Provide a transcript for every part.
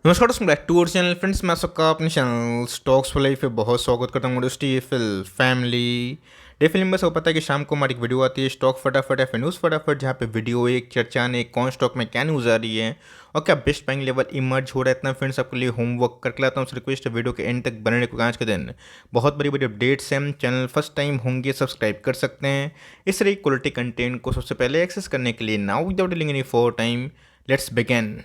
नमस्कार दोस्तों, back to our channel friends. मैं सबका अपने चैनल स्टॉक्स फॉर लाइफ पे बहुत स्वागत करता हूँ। दोस्ती फिल फैमिली डे फिल्म में सब पता है कि शाम को हमारी एक वीडियो आती है स्टॉक फटाफट या फिर न्यूज़ फटाफट, जहाँ पे वीडियो एक चर्चा ने कौन स्टॉक में क्या न्यूज़ आ रही है और क्या बेस्ट बाइंग लेवल इमर्ज हो रहा है। इतना फ्रेंड्स आपके लिए होमवर्क करके लाता हूँ। रिक्वेस्ट वीडियो के एंड तक बने रहने को। आज के दिन बहुत बड़ी बड़ी अपडेट्स हैं। चैनल फर्स्ट टाइम होंगे सब्सक्राइब कर सकते हैं। इस तरह क्वालिटी कंटेंट को सबसे पहले एक्सेस करने के लिए now without delaying any for time let's begin.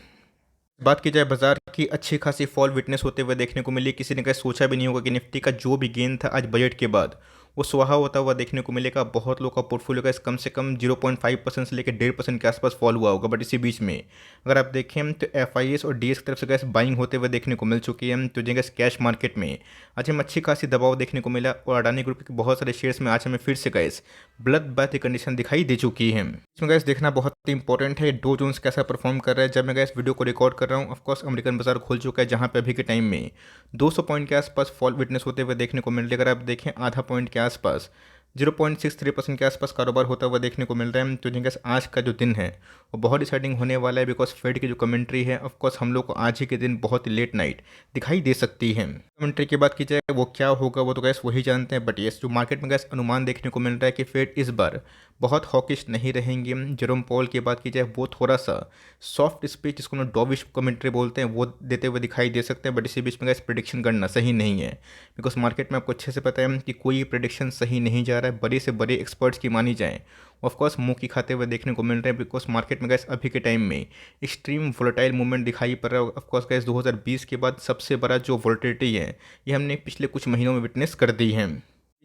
बात की जाए बाजार की, अच्छी खासी फॉल विटनेस होते हुए देखने को मिली। किसी ने कहीं सोचा भी नहीं होगा कि निफ्टी का जो भी गेन था आज बजट के बाद वो स्वाहा होता हुआ देखने को मिलेगा। बहुत लोग का पोर्टफोलियो का कम से कम 0.5% से लेकर 1.5% के आसपास फॉल हुआ होगा। बट इसी बीच में अगर आप देखें तो एफआईएस और डीएस की तरफ से गैस बाइंग होते हुए देखने को मिल चुकी है। तो जो गैस कैश मार्केट में आज हमें अच्छी खासी दबाव देखने को मिला और अडानी ग्रुप के बहुत सारे शेयर्स में आज हमें फिर से गैस ब्लड बाथ की कंडीशन दिखाई दे चुकी है। इसमें गैस देखना बहुत इंपॉर्टेंट है डो जोन्स कैसा परफॉर्म कर रहा है। जब मैं गैस वीडियो को रिकॉर्ड कर रहा हूँ, ऑफकोर्स अमेरिकन बाजार खुल चुका है, जहाँ पे अभी के टाइम में 200 पॉइंट के आसपास फॉल विटनेस होते हुए देखने को मिल रही है। अगर आप देखें आधा पॉइंट के आसपास 0.63% के आसपास कारोबार होता हुआ देखने को मिल रहा है। तो जिनके आज का जो दिन है वो बहुत डिसाइडिंग होने वाला है, बिकॉज फेड की जो कमेंट्री है ऑफकोर्स हम लोग को आज ही के दिन बहुत ही लेट नाइट दिखाई दे सकती है। कमेंट्री की बात की जाए वो क्या होगा वो तो गैस वही जानते हैं। बट यस, जो मार्केट में गैस अनुमान देखने को मिल रहा है कि फेड इस बार बहुत हॉकिश नहीं रहेंगे। जेरोम पॉल की बात की जाए वो थोड़ा सा सॉफ्ट स्पीच, जिसको हम डॉविश कमेंट्री बोलते हैं, वो देते हुए दिखाई दे सकते हैं। बट इसी बीच में गैस प्रिडिक्शन करना सही नहीं है, बिकॉज मार्केट में आपको अच्छे से पता है कि कोई प्रिडिक्शन सही नहीं जा रहा है। बड़े से बड़े एक्सपर्ट्स की मानी जाए ऑफकोर्स मुंह की खाते हुए देखने को मिल रहे हैं, बिकॉज मार्केट में गैस अभी के टाइम में एक्सट्रीम वोलेटाइल मूवमेंट दिखाई पड़ रहा है। ऑफकोर्स गैस 2020 के बाद सबसे बड़ा जो वोलेटिलिटी है ये हमने पिछले कुछ महीनों में विटनेस कर दी है।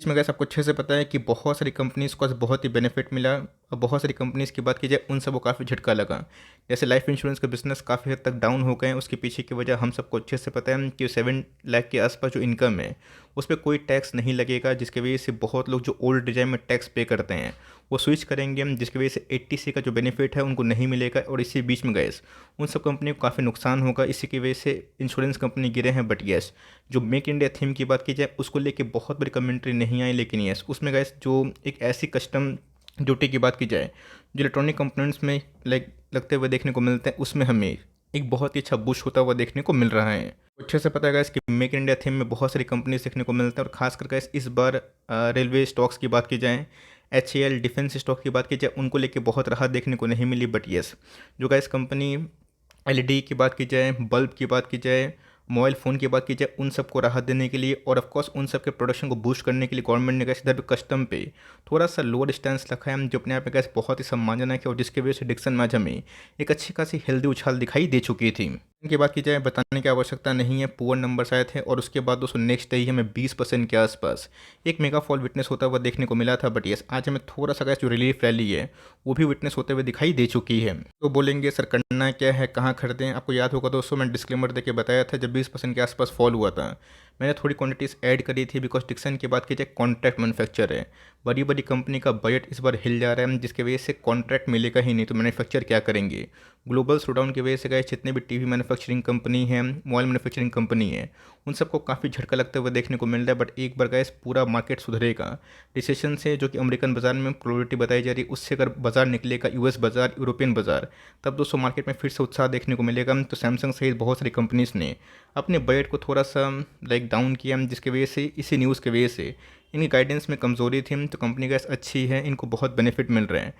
इसमें गैस आपको अच्छे से पता है कि बहुत सारी कंपनीज को आज बहुत ही बेनिफिट मिला और बहुत सारी कंपनीज की बात की जाए उन सबको काफ़ी झटका लगा। जैसे लाइफ इंश्योरेंस का बिजनेस काफ़ी हद तक डाउन हो गए हैं। उसके पीछे की वजह हम सबको अच्छे से पता है कि 7 लाख के आसपास जो इनकम है उस पर कोई टैक्स नहीं लगेगा, जिसकी वजह से बहुत लोग जो ओल्ड डिजाइन में टैक्स पे करते हैं वो स्विच करेंगे, जिसकी वजह से 80C का जो बेनिफिट है उनको नहीं मिलेगा। और इसी बीच में गैस उन सब कंपनी को काफ़ी नुकसान होगा। इसी की वजह से इंश्योरेंस कंपनी गिरे हैं। बट यस, जो मेक इंडिया थीम की बात की जाए उसको लेके बहुत बड़ी कमेंट्री नहीं आई, लेकिन यस उसमें गैस जो एक ऐसी कस्टम ड्यूटी की बात की जाए जो इलेक्ट्रॉनिक कंपोनेंट्स में लगते हुए देखने को मिलते हैं, उसमें हमें एक बहुत ही अच्छा बुश होता हुआ देखने को मिल रहा है। अच्छे से पता है कि मेक इन इंडिया थीम में बहुत सारी कंपनीज देखने को मिलते हैं और खास करके इस बार रेलवे स्टॉक्स की बात की जाए, HAL डिफेंस स्टॉक की बात की जाए, उनको लेके बहुत राहत देखने को नहीं मिली। बट यस, जो गैस कंपनी LED की बात की जाए, बल्ब की बात की जाए, मोबाइल फ़ोन की बात की जाए, उन सबको राहत देने के लिए और ऑफकोर्स उन सब के प्रोडक्शन को बूस्ट करने के लिए गवर्नमेंट ने गैस इधर पे कस्टम पे थोड़ा सा लोअर स्टैंस रखा है, जो अपने आप में गैस बहुत ही सम्मानजनक है और जिसकी वजह से डिक्सन मैच हमें एक अच्छी खासी हेल्दी उछाल दिखाई दे चुकी थी। इनकी बात की जाए बताने की आवश्यकता नहीं है, पुअर नंबर आए थे और उसके बाद दोस्तों नेक्स्ट डे ही हमें 20% के आसपास एक मेगा फॉल विटनेस होता हुआ देखने को मिला था। बट यस, आज हमें थोड़ा सा गैस जो रिलीफ रैली है वो भी विटनेस होते हुए दिखाई दे चुकी है। तो बोलेंगे सर करना क्या है, कहाँ खरीदें? आपको याद होगा दोस्तों मैंने डिस्क्लेमर देके बताया था जब 20% के आसपास फॉल हुआ था मैंने थोड़ी क्वांटिटीज़ ऐड करी थी, बिकॉज डिक्सन की बात की जाए कॉन्ट्रैक्ट मैन्युफैक्चर है। बड़ी बड़ी कंपनी का बजट इस बार हिल जा रहा है, जिसकी वजह से कॉन्ट्रैक्ट मिलेगा ही नहीं तो मैन्युफैक्चर क्या करेंगे। ग्लोबल स्लोडाउन की वजह से गए जितने भी टीवी मैन्युफैक्चरिंग कंपनी है, मोबाइल मैन्युफैक्चरिंग कंपनी है, उन सबको काफ़ी झटका लगते हुए देखने को मिल रहा है। बट एक बार गैस पूरा मार्केट सुधरेगा रिसेशन से, जो कि अमेरिकन बाजार में प्रोबेबिलिटी बताई जा रही है, उससे अगर बाजार निकलेगा US बाजार, यूरोपियन बाजार, तब दोस्तों मार्केट में फिर से उत्साह देखने को मिलेगा। तो सैमसंग सहित बहुत सारी कंपनीज ने अपने बजट को थोड़ा सा डाउन किया, जिसकी वजह से इसी न्यूज़ की वजह से इनकी गाइडेंस में कमज़ोरी थी। तो कंपनी गैस अच्छी है, इनको बहुत बेनिफिट मिल रहे हैं।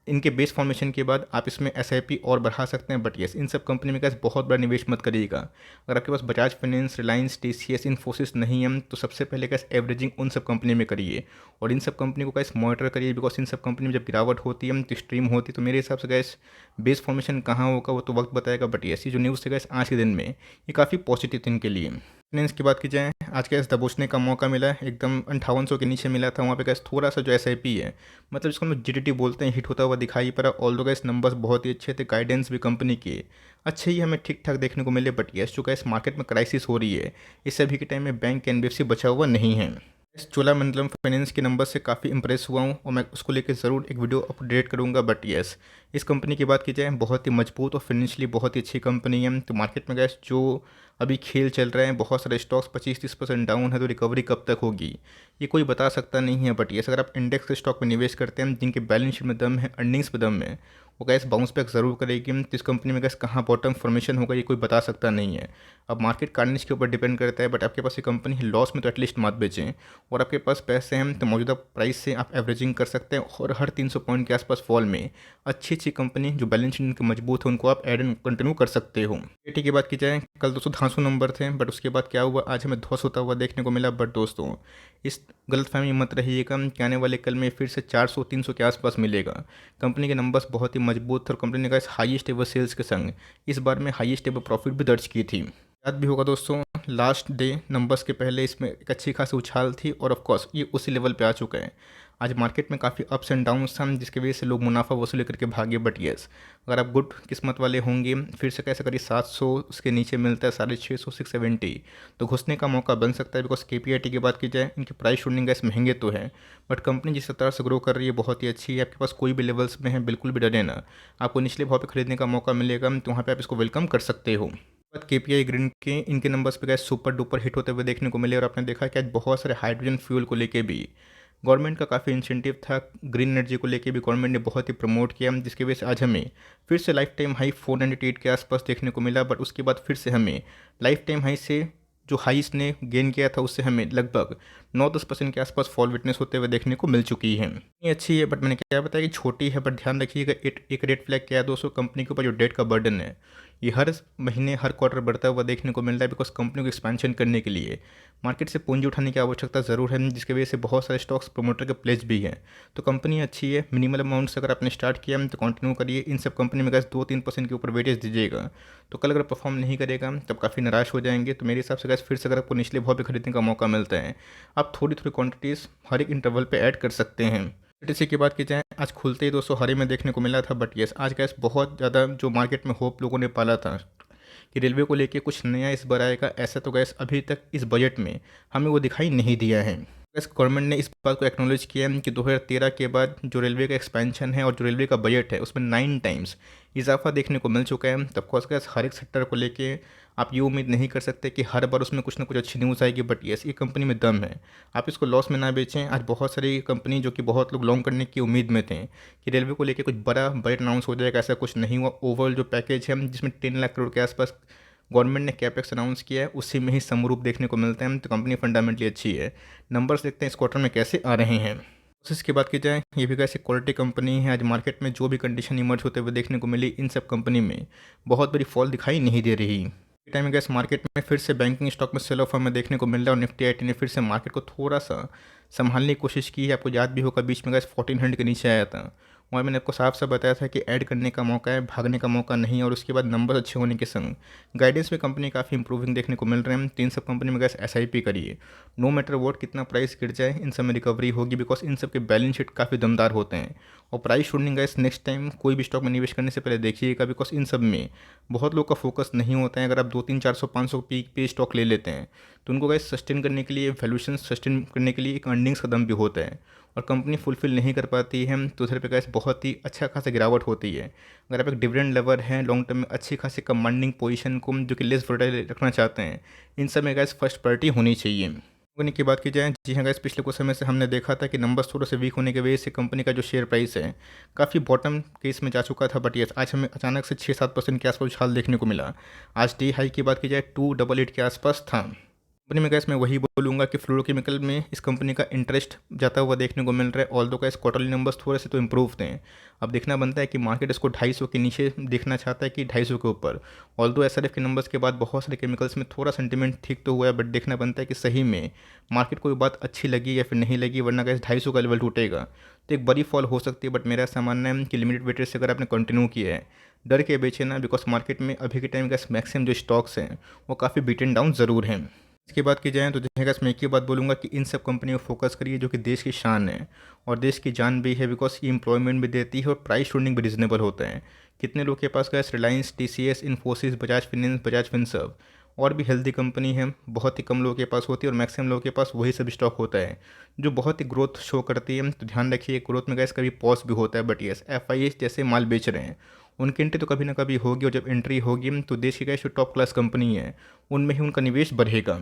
इनके बेस फॉर्मेशन के बाद आप इसमें SIP और बढ़ा सकते हैं। बट यस, इन सब कंपनी में गैस बहुत बड़ा निवेश मत करिएगा। अगर आपके पास बजाज फाइनेंस, रिलायंस, TCS, इन्फोसिस नहीं है तो सबसे पहले गैस एवरेजिंग उन सब कंपनी में करिए और इन सब कंपनी को गैस मॉनिटर करिए, बिकॉज इन सब कंपनी में जब गिरावट होती है तो स्ट्रीम होती है। तो मेरे हिसाब से गैस बेस फॉर्मेशन कहाँ होगा वो तो वक्त बताएगा। बट यस, ये जो न्यूज़ है गैस आज के दिन में ये काफ़ी पॉजिटिव थी इनके लिए। फाइनेंस की बात की जाए, आज गैस दबोचने का मौका मिला है, एकदम 5800 के नीचे मिला था। वहाँ पे गैस थोड़ा सा जो SIP है, मतलब जिसको हम GTT बोलते हैं, हिट होता हुआ दिखाई पड़ा। ऑल दो गैस नंबर्स बहुत ही अच्छे थे, गाइडेंस भी कंपनी की अच्छे ही हमें ठीक ठाक देखने को मिले। बट यस, जो गैस मार्केट में क्राइसिस हो रही है इस अभी के टाइम में बैंक NBFC बचा हुआ नहीं है। इस चोलामंडलम फाइनेंस के नंबर से काफ़ी इंप्रेस हुआ हूँ और मैं उसको लेकर ज़रूर एक वीडियो अपडेट करूँगा। बट यस, इस कंपनी की बात की जाए, बहुत ही मजबूत और फाइनेंशियली बहुत ही अच्छी कंपनी है। तो मार्केट में गैस जो अभी खेल चल रहे हैं, बहुत सारे स्टॉक्स 25-30% डाउन है, तो रिकवरी कब तक होगी ये कोई बता सकता नहीं है। बट ये अगर आप इंडेक्स के स्टॉक में निवेश करते हैं जिनके बैलेंस शीट में दम है, अर्निंग्स में दम है, वो गैस बाउंस बैक ज़रूर करेगी। तो इस कंपनी में गैस कहाँ बॉटम फॉर्मेशन होगा ये कोई बता सकता नहीं है। अब मार्केट कार्निश के ऊपर डिपेंड करता है। बट आपके पास ये कंपनी है लॉस में, तो एटलीस्ट मत बेचें। और आपके पास पैसे हैं तो मौजूदा प्राइस से आप एवरेजिंग कर सकते हैं, और हर 300 पॉइंट के आसपास फॉल में अच्छी अच्छी कंपनी जो बैलेंस शीट उनके मजबूत है उनको आप एड एंड कंटिन्यू कर सकते हो। एटी की बात की जाए, कल दोस्तों 200 नंबर थे, बट उसके बाद क्या हुआ, आज हमें ध्वस्त होता हुआ देखने को मिला। बट दोस्तों इस गलतफहमी में मत रहिएगा कि आने वाले कल में फिर से 400-300 के आसपास मिलेगा। कंपनी के नंबर्स बहुत ही मजबूत थे और कंपनी ने कहा इस हाईएस्ट एवर सेल्स के संग इस बार में हाईएस्ट एवर प्रॉफिट भी दर्ज की थी। याद भी होगा दोस्तों, लास्ट डे नंबर्स के पहले इसमें एक अच्छी खासी उछाल थी, और ऑफ कोर्स ये उसी लेवल पे आ चुका है। आज मार्केट में काफ़ी अप्स एंड डाउन्स था, जिसकी वजह से लोग मुनाफा वसूली करके भागे। बट येस, अगर आप गुड किस्मत वाले होंगे, फिर से कैसे करिए 700 उसके नीचे मिलता है, 650 670, तो घुसने का मौका बन सकता है। बिकॉज केपीआईटी की बात की जाए, इनकी प्राइस शूटिंग गैस महंगे तो है, बट कंपनी जिस तरह से ग्रो कर रही है बहुत ही अच्छी है। आपके पास कोई भी लेवल्स में है, बिल्कुल भी डरे ना, आपको निचले भाव पर खरीदने का मौका मिलेगा, तो वहाँ पर आप इसको वेलकम कर सकते हो। बाद केपीआई ग्रीन के इनके नंबर्स पे गैस सुपर डुपर हिट होते हुए देखने को मिले। और आपने देखा कि आज बहुत सारे हाइड्रोजन फ्यूल को लेके भी गवर्नमेंट का काफ़ी इंसेंटिव था, ग्रीन एनर्जी को लेके भी गवर्नमेंट ने बहुत ही प्रमोट किया, जिसकी वजह से आज हमें फिर से लाइफ टाइम हाई 498 के आसपास देखने को मिला। बट उसके बाद फिर से हमें लाइफ टाइम हाई से जो हाई इसने गेन किया था उससे हमें लगभग 9-10% के आसपास फॉल विटनेस होते हुए देखने को मिल चुकी है। ये अच्छी है, बट मैंने क्या बताया कि छोटी है। बट ध्यान रखिएगा, एक रेड फ्लैग क्या है दोस्तों, कंपनी के ऊपर जो डेट का बर्डन है ये हर महीने हर क्वार्टर बढ़ता हुआ देखने को मिल रहा है। बिकॉज कंपनी को एक्सपेंशन करने के लिए मार्केट से पूंजी उठाने की आवश्यकता ज़रूर है, जिसकी वजह से बहुत सारे स्टॉक्स प्रोमोटर के प्लेज भी हैं। तो कंपनी अच्छी है, मिनिमल अमाउंट से अगर आपने स्टार्ट किया तो कंटिन्यू करिए। इन सब कंपनी में गैस 2-3% के ऊपर वेटेज दीजिएगा, तो कल अगर परफॉर्म नहीं करेगा तब काफ़ी निराश हो जाएंगे। तो मेरे हिसाब से गैस फिर से अगर आपको निचले भाव पे खरीदने का मौका मिलता है, आप थोड़ी थोड़ी क्वांटिटीज़ हर एक इंटरवल पे ऐड कर सकते हैं। टीटीसी की बात की जाए, आज खुलते ही दोस्तों हरे में देखने को मिला था। बट यस, आज गैस बहुत ज़्यादा जो मार्केट में होप लोगों ने पाला था कि रेलवे को लेके कुछ नया इस बार आएगा, ऐसा तो गैस अभी तक इस बजट में हमें वो दिखाई नहीं दिया है। गैस गवर्नमेंट ने इस बात को एक्नॉलेज किया है कि 2013 के बाद जो रेलवे का एक्सपेंशन है और जो रेलवे का बजट है उसमें 9 टाइम्स इजाफा देखने को मिल चुका है। तब कोर्स गैस हर एक सेक्टर को लेके आप ये उम्मीद नहीं कर सकते कि हर बार उसमें कुछ ना कुछ अच्छी न्यूज़ आएगी। बट यस, ये कंपनी में दम है, आप इसको लॉस में ना बेचें। आज बहुत सारी कंपनी जो कि बहुत लोग लॉन्ग करने की उम्मीद में थे कि रेलवे को लेके कुछ बड़ा बजट अनाउंस हो जाएगा, ऐसा कुछ नहीं हुआ। ओवरऑल जो पैकेज है जिसमें 10 लाख करोड़ के आसपास गवर्नमेंट ने कैपेक्स अनाउंस किया है, उसी में ही समरूप देखने को मिलता है। तो कंपनी फंडामेंटली अच्छी है। नंबर्स देखते हैं इस क्वार्टर में कैसे आ रहे हैं। इसकी बात की जाए, ये भी कैसे क्वालिटी कंपनी है। आज मार्केट में जो भी कंडीशन इमर्ज होते हुए देखने को मिली, इन सब कंपनी में बहुत बड़ी फॉल दिखाई नहीं दे रही। टाइम में गैस मार्केट में फिर से बैंकिंग स्टॉक में सेल ऑफ हमें देखने को मिल रहा है, और निफ्टी आईटी ने फिर से मार्केट को थोड़ा सा संभालने की कोशिश की है। आपको याद भी होगा बीच में गैस 1400 के नीचे आया था, और मैंने आपको साफ साफ बताया था कि ऐड करने का मौका है, भागने का मौका नहीं है। और उसके बाद नंबर अच्छे होने के संग गाइडेंस में कंपनी काफ़ी इंप्रूविंग देखने को मिल रहे हैं। 3 सब कंपनी में गैस एसआईपी करिए, नो मैटर वॉट कितना प्राइस गिर जाए इन सब में रिकवरी होगी। बिकॉज इन सब के बैलेंस शीट काफ़ी दमदार होते हैं। और price shooting gas next time कोई भी स्टॉक में निवेश करने से पहले देखिएगा, बिकॉज इन सब में बहुत लोग का फोकस नहीं होता है। अगर आप 200-300-400 पीक पे स्टॉक ले लेते हैं तो उनको गैस सस्टेन करने के लिए, वैल्यूएशन सस्टेन करने के लिए एक अर्निंग्स का दम भी होता है, और कंपनी फुलफिल नहीं कर पाती है तो उधर पे गैस बहुत ही अच्छा खासा गिरावट होती है। अगर आप एक डिविडेंड लेवर है, लॉन्ग टर्म में अच्छी खासी कमांडिंग पोजीशन को जो कि लेस वोलेटाइल रखना चाहते हैं, इन सब में गैस फर्स्ट प्रायोरिटी होनी चाहिए। कंपनी की बात की जाए, जी हाँ गैस, पिछले कुछ समय से हमने देखा था कि नंबर्स थोड़े से वीक होने की वजह से कंपनी का जो शेयर प्राइस है काफ़ी बॉटम केस में जा चुका था। बट यस, आज हमें अचानक से 6-7% के आसपास उछाल देखने को मिला। आज डे हाई की बात की जाए 288 के आसपास था। कंपनी में गैस मैं वही बोलूँगा कि फ्लोरोकेमिकल में इस कंपनी का इंटरेस्ट जाता हुआ देखने को मिल रहा है। ऑल दो गैस क्वार्टरली नंबर्स थोड़े से तो इम्प्रूव थे। अब देखना बनता है कि मार्केट इसको 250 के नीचे देखना चाहता है कि 250 के ऊपर। ऑल दो एसआरएफ के नंबर्स के बाद बहुत सारे केमिकल्स में थोड़ा सेंटीमेंट ठीक तो हुआ है, बट देखना बनता है कि सही में मार्केट को ये बात अच्छी लगी या फिर नहीं लगी, वरना गैस 250 का लेवल टूटेगा तो एक बड़ी फॉल हो सकती है। बट मेरा ऐसा मानना है कि लिमिटेड वेटेज से अगर आपने कंटिन्यू किया है, डर के बेचे ना, बिकॉज मार्केट में अभी के टाइम गैस मैक्सिमम जो स्टॉक्स हैं वो काफ़ी बीटन डाउन ज़रूर हैं। इसकी बात की जाए तो जैसे मैं एक ही बात बोलूँगा कि इन सब कंपनियों को फोकस करिए जो कि देश की शान है और देश की जान भी है। बिकॉज ये एम्प्लॉयमेंट भी देती है और प्राइस शूटिंग भी रिजनेबल होता है। कितने लोग के पास गैस रिलायंस, टीसीएस, इन्फोसिस, बजाज फिनेंस, बजाज फिनसर्व और भी हेल्दी कंपनी है, बहुत ही कम लोगों के पास होती है और मैक्सिमम लोगों के पास वही सब स्टॉक होता है जो बहुत ही ग्रोथ शो करती है। तो ध्यान रखिए, ग्रोथ में गैस कभी पॉज भी होता है, बट यस एफ जैसे माल बेच रहे हैं उनकी एंट्री तो कभी ना कभी होगी, और जब एंट्री होगी तो देश की गैस जो टॉप क्लास कंपनी है उनमें ही उनका निवेश बढ़ेगा।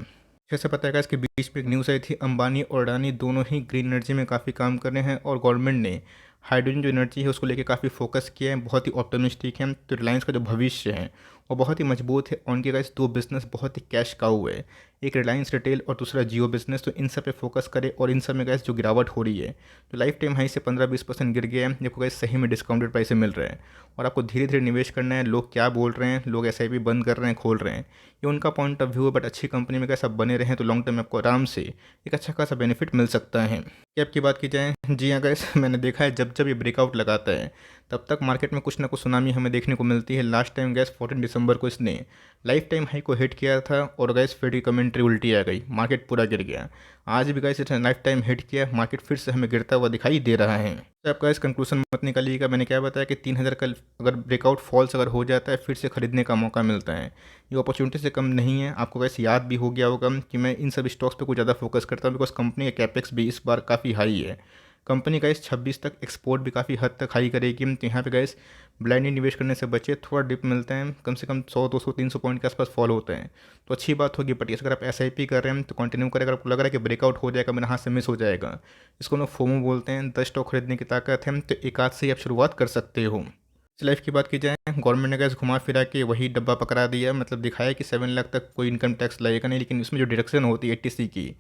जैसे पता है इसके बीच में एक न्यूज़ आई थी, अंबानी और अडानी दोनों ही ग्रीन एनर्जी में काफ़ी काम कर रहे हैं और गवर्नमेंट ने हाइड्रोजन जो एनर्जी है उसको लेके काफ़ी फोकस किया है, बहुत ही ऑप्टिमिस्टिक है। तो रिलायंस का जो भविष्य है वो बहुत ही मजबूत है, और उनके गाइस दो बिजनेस बहुत ही कैश काऊ है, एक रिलायंस रिटेल और दूसरा जियो बिजनेस। तो इन सब पे फोकस करे, और इन सब में गैस जो गिरावट हो रही है तो लाइफ टाइम हाई से 15-20% गिर गया है, जबकि गैस सही में डिस्काउंटेड प्राइस से मिल रहा है और आपको धीरे धीरे निवेश करना है। लोग क्या बोल रहे हैं, लोग एसआईपी बंद कर रहे हैं, खोल रहे हैं, ये उनका पॉइंट ऑफ व्यू है, बट अच्छी कंपनी में कैसे आप बने रहें तो लॉन्ग टर्म में आपको आराम से एक अच्छा खासा बेनिफिट मिल सकता है। कैप की बात की जाए, जी हाँ गैस, मैंने देखा है जब जब ये ब्रेकआउट लगाता है तब तक मार्केट में कुछ ना कुछ सुनामी हमें देखने को मिलती है। लास्ट टाइम गैस 14 दिसंबर को इसने लाइफ टाइम हाई को हिट किया था और गैस फिर की कमेंट्री उल्टी आ गई, मार्केट पूरा गिर गया। आज भी गैस इसने लाइफ टाइम हिट किया, मार्केट फिर से हमें गिरता हुआ दिखाई दे रहा है। तो आपका इस कंक्लूजन मत निकालिएगा, मैंने क्या बताया कि 3000 का अगर ब्रेकआउट फॉल्स अगर हो जाता है फिर से खरीदने का मौका मिलता है, ये अपॉर्चुनिटी से कम नहीं है। आपको वैसे याद भी हो गया होगा कि मैं इन सब स्टॉक्स पे कुछ ज़्यादा फोकस करता हूँ, बिकॉज कंपनी का कैपेक्स भी इस बार काफ़ी हाई है। कंपनी का इस 26 तक एक्सपोर्ट भी काफ़ी हद तक हाई करेगी, तो यहाँ पे गैस ब्लाइंडली निवेश करने से बचे, थोड़ा डिप मिलता है, कम से कम 100-200-300 पॉइंट के आसपास फॉल होता है तो अच्छी बात होगी। बट अगर आप एसआईपी कर रहे हैं तो कंटिन्यू करें, अगर आपको लग रहा है कि ब्रेकआउट हो जाएगा, मेरे हाथ से मिस हो जाएगा, इसको लोग फोमो बोलते हैं, 10 स्टॉक खरीदने की ताकत है, तो एक आध से ही आप शुरुआत कर सकते हो। इस लाइफ की बात की जाए, गवर्नमेंट ने गैस घुमा फिरा के वही डब्बा पकड़ा दिया, मतलब दिखाया कि 7 लाख तक कोई इनकम टैक्स लगेगा नहीं, लेकिन इसमें जो डिडक्शन होती है 80C की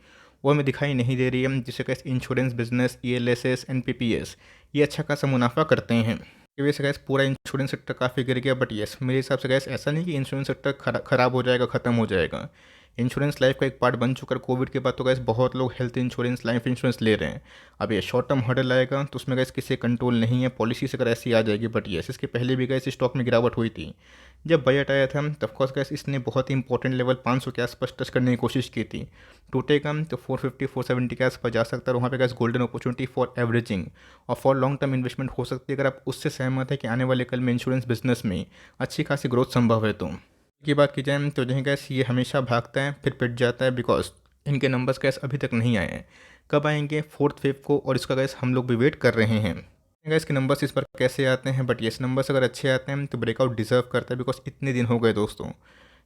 वो हमें दिखाई नहीं दे रही है, जिससे कैसे इंश्योरेंस बिजनेस, ईएलएसएस, एनपीपीएस ये अच्छा खासा मुनाफा करते हैं। की वजह से गैस पूरा इंश्योरेंस सेक्टर काफ़ी गिर गया। बट यस, मेरे हिसाब से गैस ऐसा नहीं कि इंश्योरेंस सेक्टर खराब हो जाएगा, ख़त्म हो जाएगा। इंश्योरेंस लाइफ का एक पार्ट बन चुका है। कोविड के बाद तो गैस बहुत लोग हेल्थ इंश्योरेंस, लाइफ इंश्योरेंस ले रहे हैं। अब ये शॉर्ट टर्म हर्डल आएगा तो उसमें गैस किसी कंट्रोल नहीं है, पॉलिसी से अगर ऐसी आ जाएगी। बट यस, इसके पहले भी गैस स्टॉक में गिरावट हुई थी, जब बजट आया था तब कोर्स गैस इसने बहुत ही इंपॉर्टेंट लेवल 500 के आसपास टच करने की कोशिश की थी। टूटेगा तो 450-470 के आसपास जा सकता है, और वहाँ पे gas golden opportunity for averaging और फॉर लॉन्ग टर्म इन्वेस्टमेंट हो सकती है, अगर आप उससे सहमत है कि आने वाले कल में इंश्योरेंस बिजनेस में अच्छी खासी ग्रोथ संभव है। तो की बात की जाए तो जहाँ गैस ये हमेशा भागता है फिर पिट जाता है, बिकॉज इनके नंबर्स गैस अभी तक नहीं आए हैं। कब आएंगे? 4th-5 को, और इसका गैस हम लोग भी वेट कर रहे हैं गैस के नंबर्स इस बार कैसे आते हैं। बट ये नंबर्स अगर अच्छे आते हैं तो ब्रेकआउट डिजर्व करता है, बिकॉज इतने दिन हो गए दोस्तों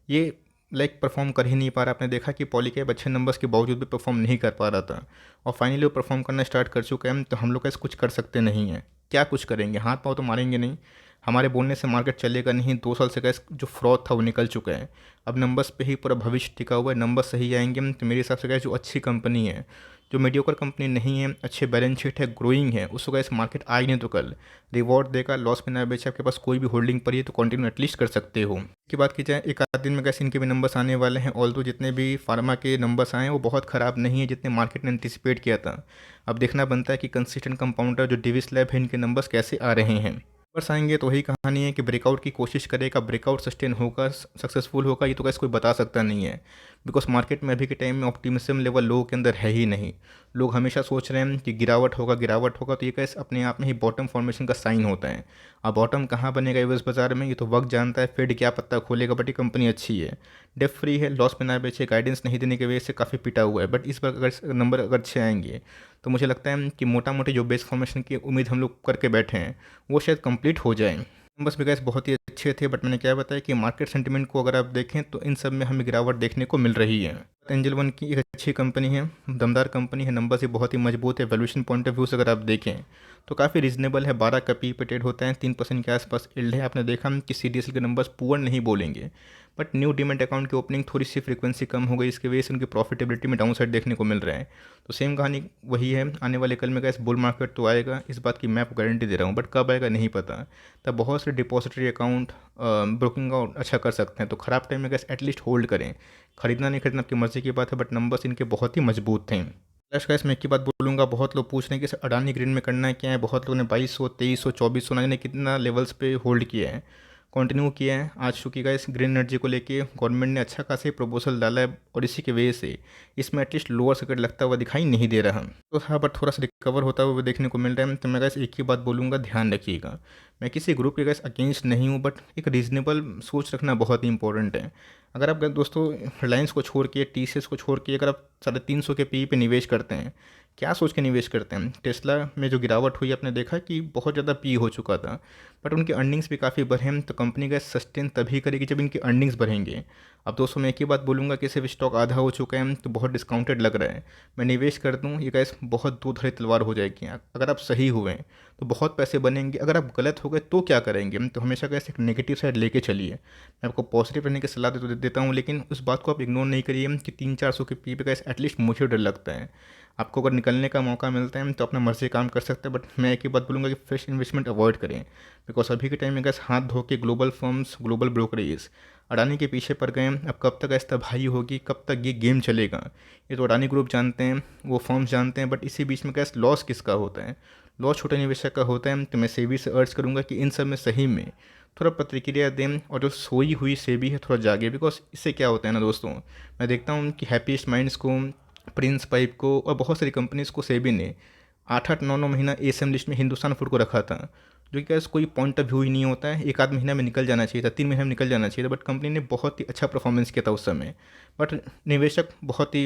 ये परफॉर्म कर ही नहीं पा रहा। आपने देखा कि पॉलीकैब अच्छे नंबर्स के बावजूद भी परफॉर्म नहीं कर पा रहा था, और फाइनली वो परफॉर्म करना स्टार्ट कर चुका है। तो हम लोग कैसे कुछ कर सकते नहीं हैं, क्या कुछ करेंगे, हाथ पाँव तो मारेंगे नहीं, हमारे बोलने से मार्केट चलेगा नहीं। 2 साल से गैस जो फ्रॉड था वो निकल चुका है, अब नंबर्स पे ही पूरा भविष्य टिका हुआ है। नंबर सही आएंगे तो मेरे हिसाब से गैस जो अच्छी कंपनी है, जो मीडियोकर कंपनी नहीं है, अच्छे बैलेंस शीट है, ग्रोइंग है, उसको गैस मार्केट आज नहीं तो कल रिवॉर्ड देगा। लॉस में ना बेचे, आपके पास कोई भी होल्डिंग पड़ी है तो कंटिन्यू एटलीस्ट कर सकते हो। की बात की जाए, एक आध दिन में गैस इनके भी नंबर्स आने वाले हैं, ऑल्दो जितने भी फार्मा के नंबर्स आए हैं वो बहुत ख़राब नहीं है जितने मार्केट ने एंटिसिपेट किया था। अब देखना बनता है कि कंसिस्टेंट कंपाउंडर जो डिविस लैब है इनके नंबर्स कैसे आ रहे हैं। नंबर्स आएंगे तो वही कहानी है कि ब्रेकआउट की कोशिश करेगा, ब्रेकआउट सस्टेन होगा, सक्सेसफुल होगा, ये तो कैसे कोई बता सकता नहीं है, बिकॉज मार्केट में अभी के टाइम में ऑप्टिमिज्म लेवल लोगों के अंदर है ही नहीं। लोग हमेशा सोच रहे हैं कि गिरावट होगा गिरावट होगा, तो ये कैसे अपने आप में ही बॉटम फॉर्मेशन का साइन होता है। अब बॉटम कहाँ बनेगा यूएस बाजार में ये तो वक्त जानता है, फेड क्या पत्ता खोलेगा। बट ये कंपनी अच्छी है, डेप फ्री है, लॉस में ना बेचे, गाइडेंस नहीं देने की वजह से काफ़ी पिटा हुआ है। बट इस बार अगर नंबर अगर अच्छे आएंगे तो मुझे लगता है कि मोटा मोटी जो बेस फॉर्मेशन की उम्मीद हम लोग करके बैठे हैं वो शायद कंप्लीट हो जाए। नंबर्स भी गैस बहुत ही अच्छे थे, बट मैंने क्या बताया कि मार्केट सेंटिमेंट को अगर आप देखें तो इन सब में हमें गिरावट देखने को मिल रही है। एंजल वन की एक अच्छी कंपनी है, दमदार कंपनी है, नंबर्स ही बहुत ही मजबूत है। वैल्यूएशन पॉइंट ऑफ व्यू से अगर आप देखें तो काफ़ी रीजनेबल है, 12 का पी पे ट्रेड होता है, 3% के आसपास इल्ड है। आपने देखा कि सीडीएसएल के नंबर्स पुअर नहीं बोलेंगे, बट न्यू डीमैट अकाउंट की ओपनिंग थोड़ी सी फ्रीक्वेंसी कम हो गई, इसकी वजह से उनकी प्रॉफिटेबिलिटी में डाउन साइड देखने को मिल रहा है। तो सेम कहानी वही है, आने वाले कल में गैस बुल मार्केट तो आएगा, इस बात की मैं आपको गारंटी दे रहा हूँ, बट कब आएगा नहीं पता। तब बहुत से डिपॉजिटरी अकाउंट ब्रोकिंग का अच्छा कर सकते हैं, तो ख़राब टाइम में गैस एटलीस्ट होल्ड करें। खरीदना नहीं खरीदना आपकी मर्ज़ी की बात है, बट नंबर्स इनके बहुत ही मजबूत थे। फ्लैश गैस मैं एक ही बात बोलूँगा, बहुत लोग पूछ रहे हैं कि अडानी ग्रीन में करना है क्या है। बहुत लोगों ने 2200, 2300, 2400 ना जाने कितना लेवल्स पे होल्ड किया है, कंटिन्यू किया है। आज चूँकि गैस ग्रीन एनर्जी को लेके गवर्नमेंट ने अच्छा खासा प्रपोजल डाला है, और इसी की वजह से इसमें एटलीस्ट लोअर सर्किट लगता हुआ दिखाई नहीं दे रहा। तो हाँ, बट थोड़ा सा रिकवर होता हुआ देखने को मिल रहा है। तो मैं गैस एक ही बात बोलूँगा, ध्यान रखिएगा, मैं किसी ग्रुप के गैस अगेंस्ट नहीं हूँ, बट एक रीजनेबल सोच रखना बहुत ही इंपॉर्टेंट है। अगर आप दोस्तों रिलायंस को छोड़ के, टीसीएस को छोड़ के अगर आप 350 के पी पे निवेश करते हैं, क्या सोच के निवेश करते हैं? टेस्ला में जो गिरावट हुई आपने देखा कि बहुत ज़्यादा पी हो चुका था, बट उनके अर्निंग्स भी काफ़ी बढ़े हैं, तो कंपनी का सस्टेन तभी करेगी जब इनके अर्निंग्स बढ़ेंगे। अब दोस्तों मैं एक ही बात बोलूँगा कि सिर्फ स्टॉक आधा हो चुका है तो बहुत डिस्काउंटेड लग रहा है, मैं निवेश कर दूँ, ये गैस बहुत दूधारी तलवार हो जाएगी। अगर आप सही हुए तो बहुत पैसे बनेंगे, अगर आप गलत हो गए तो क्या करेंगे? तो हमेशा गैस एक नेगेटिव साइड लेके चलिए। मैं आपको पॉजिटिव रहने की सलाह देता हूँ, लेकिन उस बात को आप इग्नोर नहीं करिए कि 300-400 के पी पे गैस एटलीस्ट मुझे डर लगता है। आपको अगर निकलने का मौका मिलता है तो अपना मर्जी काम कर सकते हैं, बट मैं एक ही बात बोलूँगा कि फ्रेश इन्वेस्टमेंट अवॉइड करें। बिकॉज अभी के टाइम में गैस हाथ धो के global firms, global brokerage Adani के पीछे पड़ गए हैं। अब कब तक ऐसा तबाही होगी, कब तक ये गेम चलेगा, ये तो अडानी ग्रुप जानते हैं, वो फर्म्स जानते हैं, बट इसी बीच में गैस लॉस किसका होता है? लॉस छोटे निवेशक का होता है। तो मैं सेबी से अर्ज करूँगा कि इन सब में सही में थोड़ा प्रतिक्रिया दें, और जो सोई हुई सेबी है थोड़ा जागे। बिकॉज इससे क्या होता है ना दोस्तों, मैं देखता हूँ कि हैप्पीएस्ट माइंड्स को, प्रिंस पाइप को और बहुत सारी कंपनीज़ को सेबी ने 8-8 9 महीना एसएम लिस्ट में हिंदुस्तान फूड को रखा था, जो कि कोई पॉइंट ऑफ व्यू ही नहीं होता है। एक आध महीना में निकल जाना चाहिए था, 3 महीने में निकल जाना चाहिए था, बट कंपनी ने बहुत ही अच्छा परफॉर्मेंस किया था उस समय। बट निवेशक बहुत ही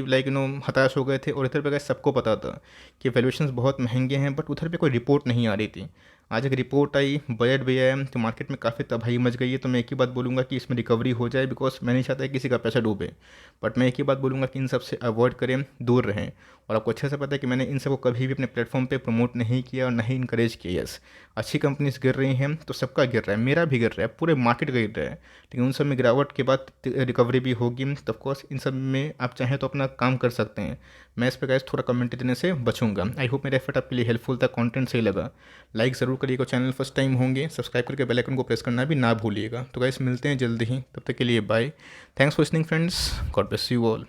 हताश हो गए थे, और इधर पे गए सबको पता था कि वैल्यूएशंस बहुत महंगे हैं, बट उधर पे कोई रिपोर्ट नहीं आ रही थी। आज एक रिपोर्ट आई, बजट भी आया, तो मार्केट में काफ़ी तबाही मच गई है। तो मैं एक ही बात बोलूँगा कि इसमें रिकवरी हो जाए, बिकॉज मैं नहीं चाहता किसी का पैसा डूबे। बट मैं एक ही बात बोलूँगा कि इन सब से अवॉइड करें, दूर रहें। और आपको अच्छे से पता है कि मैंने इन सबको कभी भी अपने प्लेटफॉर्म पे प्रमोट नहीं किया और नहीं इंकरेज किया। यस, अच्छी कंपनीज गिर रही हैं तो सबका गिर रहा है, मेरा भी गिर रहा है, पूरे मार्केट का गिर रहा है, लेकिन उन सब में गिरावट के बाद रिकवरी भी होगी। तो ऑफकोर्स इन सब में आप चाहें तो अपना काम कर सकते हैं। मैं इस पर गैस थोड़ा कमेंट देने से बचूंगा। आई होप मेरा एफर्ट आपके लिए हेल्पफुल था, कंटेंट सही लगा, लाइक ज़रूर करिएगा। चैनल फर्स्ट टाइम होंगे सब्सक्राइब करके बेल आइकन को प्रेस करना भी ना भूलिएगा। तो गैस मिलते हैं जल्दी ही, तब तक के लिए bye. Thanks for listening friends, God bless you all.